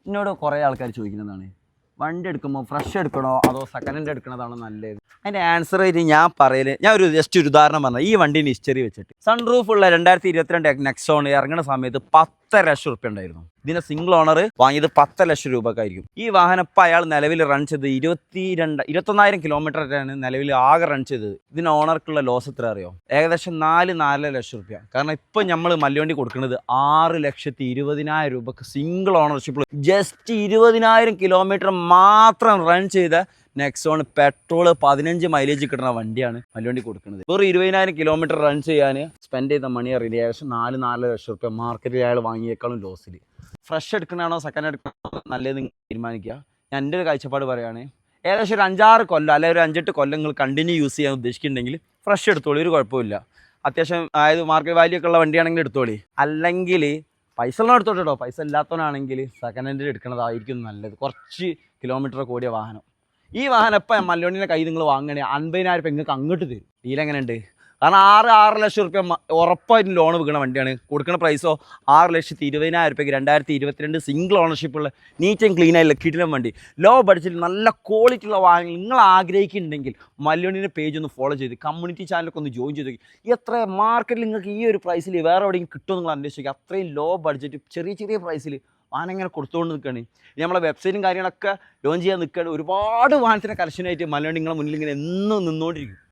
എന്നോട് കുറേ ആൾക്കാർ ചോദിക്കുന്നതാണ് വണ്ടി എടുക്കുമ്പോൾ ഫ്രഷ് എടുക്കണോ അതോ സെക്കൻഡ് ഹാൻഡ് എടുക്കണതാണോ നല്ലത്? അതിൻ്റെ ആൻസർ ആയിട്ട് ഞാൻ ജസ്റ്റ് ഒരു ഉദാഹരണം പറഞ്ഞാൽ ഈ വണ്ടീൻ്റെ ഹിസ്റ്ററി വെച്ചിട്ട് സൺറൂഫ് ഉള്ള 2022 നെക്സോൺ ഇറങ്ങുന്ന സമയത്ത് 10 ലക്ഷം റുപ്യ ഉണ്ടായിരുന്നു. ഇതിൻ്റെ സിംഗിൾ ഓണർ വാങ്ങിയത് 10 ലക്ഷം രൂപക്കായിരിക്കും. ഈ വാഹനം ഇപ്പം അയാൾ നിലവിൽ റൺ ചെയ്ത് 21,000 കിലോമീറ്ററാണ് നിലവിൽ ആകെ റൺ ചെയ്തത്. ഇതിന് ഓണർക്കുള്ള ലോസ് എത്ര അറിയോ? ഏകദേശം 4 ലക്ഷം റുപ്യ. കാരണം ഇപ്പം നമ്മൾ മല്ലുവണ്ടി കൊടുക്കുന്നത് 6,20,000 രൂപക്ക് സിംഗിൾ ഓണർഷിപ്പ്, ജസ്റ്റ് 20,000 കിലോമീറ്റർ മാത്രം റൺ ചെയ്ത നെക്സോൺ പെട്രോൾ 15 മൈലേജ് കിട്ടുന്ന വണ്ടിയാണ് മല്ലുവണ്ടി കൊടുക്കുന്നത്. വെറും 20,000 കിലോമീറ്റർ റൺ ചെയ്യാൻ സ്പെൻഡ് ചെയ്ത മണി അറിയില്ല, ഏകദേശം 4 ലക്ഷം റുപ്യ മാർക്കറ്റിൽ അയാൾ വാങ്ങിയേക്കാളും ലോസിൽ. ഫ്രഷ് എടുക്കണതാണോ സെക്കൻഡ് എടുക്കണോ നല്ലത് തീരുമാനിക്കുക. ഞാൻ എൻ്റെ ഒരു കാഴ്ചപ്പാട് പറയുകയാണ്, ഏകദേശം ഒരു 5-6 കൊല്ലം അല്ലെങ്കിൽ ഒരു 5-8 കൊല്ലം നിങ്ങൾ കണ്ടിന്യൂ യൂസ് ചെയ്യാൻ ഉദ്ദേശിക്കുന്നുണ്ടെങ്കിൽ ഫ്രഷ് എടുത്തോളൂ, ഒരു കുഴപ്പമില്ല. അത്യാവശ്യം അതായത് മാർക്കറ്റ് വാല്യൂ ഒക്കെ ഉള്ള വണ്ടിയാണെങ്കിൽ എടുത്തോളി. അല്ലെങ്കിൽ പൈസ ഉള്ള എടുത്തോട്ടോ, പൈസ ഇല്ലാത്തവനാണെങ്കിൽ സെക്കൻഡ് ഹാൻഡിൽ എടുക്കുന്നതായിരിക്കും നല്ലത്. കുറച്ച് കിലോമീറ്റർ കൂടിയ വാഹനം. ഈ വാഹനം ഇപ്പം മല്ലുവണ്ടിൻ്റെ കയ്യിൽ നിങ്ങൾ വാങ്ങുകയാണെങ്കിൽ 50,000 രൂപ നിങ്ങൾക്ക് അങ്ങോട്ട് തരും. ഡീലെങ്ങനെ ഉണ്ട്? കാരണം 6 ലക്ഷം റുപ്യ ഉറപ്പായിട്ടും ലോൺ വെക്കുന്ന വണ്ടിയാണ്. കൊടുക്കുന്ന പ്രൈസോ 6,20,000 രൂപയ്ക്ക് 2022 സിംഗിൾ ഓണർഷിപ്പുള്ള നീറ്റ് ആൻഡ് ക്ലീൻ ആയിട്ടുള്ള കിടിലൻ വണ്ടി. ലോ ബഡ്ജറ്റിൽ നല്ല ക്വാളിറ്റി ഉള്ള വാഹനങ്ങൾ നിങ്ങൾ ആഗ്രഹിക്കുന്നുണ്ടെങ്കിൽ മല്ലുവണ്ടിൻ്റെ പേജ് ഒന്ന് ഫോളോ ചെയ്ത് കമ്മ്യൂണിറ്റി ചാനലൊക്കെ ഒന്ന് ജോയിൻ ചെയ്ത് എത്ര മാർക്കറ്റിൽ നിങ്ങൾക്ക് ഈ ഒരു പ്രൈസിൽ വേറെ എവിടെയും കിട്ടുമെന്ന് നിങ്ങൾ അന്വേഷിക്കുക. അത്രയും ലോ ബഡ്ജറ്റ് ചെറിയ പ്രൈസിൽ വാഹനം ഇങ്ങനെ കൊടുത്തുകൊണ്ട് നിൽക്കുകയാണ്. ഇനി നമ്മളെ വെബ്സൈറ്റും കാര്യങ്ങളൊക്കെ ലോഞ്ച് ചെയ്യാൻ നിൽക്കുകയാണ്. ഒരുപാട് വാഹനത്തിൻ്റെ കളക്ഷനായിട്ട് മല്ലുവണ്ടി നിങ്ങളുടെ മുന്നിൽ ഇങ്ങനെ എന്നും നിന്നുകൊണ്ടിരിക്കും.